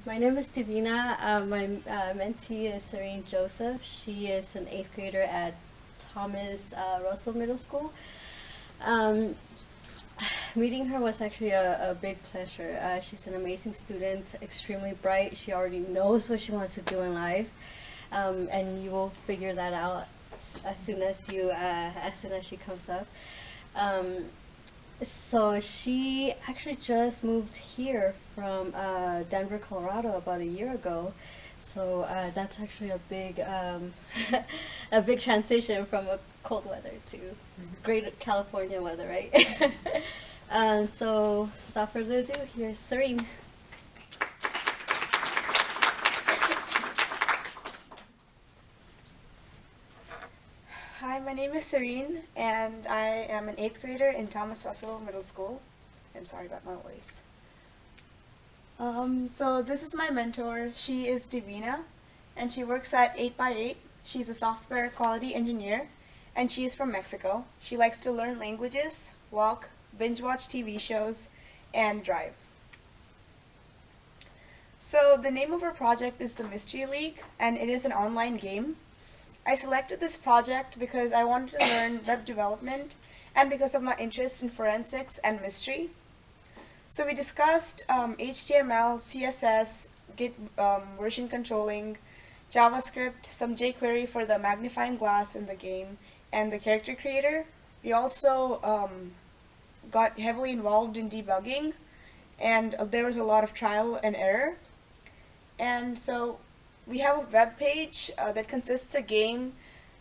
My name is Divina. My mentee is Serene J. She is an eighth grader at Thomas Russell Middle School. Um, Meeting her was actually a big pleasure. She's an amazing student, extremely bright. She already knows what she wants to do in life, and you will figure that out as soon as she comes up. Um, so she actually just moved here from Denver, Colorado, about a year ago. So that's actually a big, a big transition from a cold weather to great California weather, right? So without further ado, here's Serene. Hi, my name is Serene, and I am an 8th grader in Thomas Russell Middle School. I'm sorry about my voice. So this is my mentor. She is Divina, and she works at 8x8. She's a software quality engineer, and she is from Mexico. She likes to learn languages, walk, binge watch TV shows, and drive. So the name of our project is the Mystery League, and it is an online game. I selected this project because I wanted to learn web development and because of my interest in forensics and mystery. So we discussed HTML, CSS, Git version controlling, JavaScript, some jQuery for the magnifying glass in the game, and the character creator. We also got heavily involved in debugging, and there was a lot of trial and error. And so we have a web page that consists of a game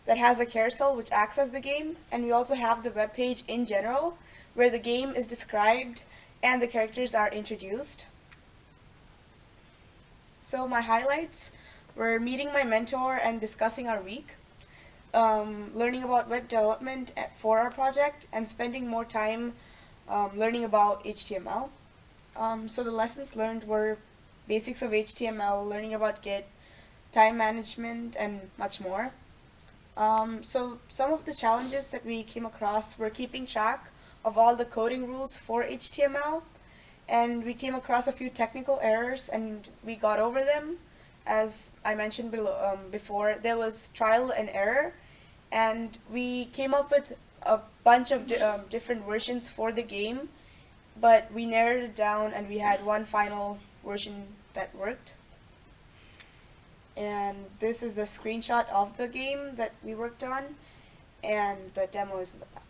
that has a carousel which acts as the game, and we also have the web page in general where the game is described and the characters are introduced. So my highlights were meeting my mentor and discussing our week, learning about web development for our project, and spending more time learning about HTML. So the lessons learned were basics of HTML, learning about Git, time management, and much more. So some of the challenges that we came across were keeping track of all the coding rules for HTML, and we came across a few technical errors and we got over them. As I mentioned before, there was trial and error, and we came up with a bunch of different versions for the game, but we narrowed it down and we had one final version that worked. And this is a screenshot of the game that we worked on, and the demo is in the back.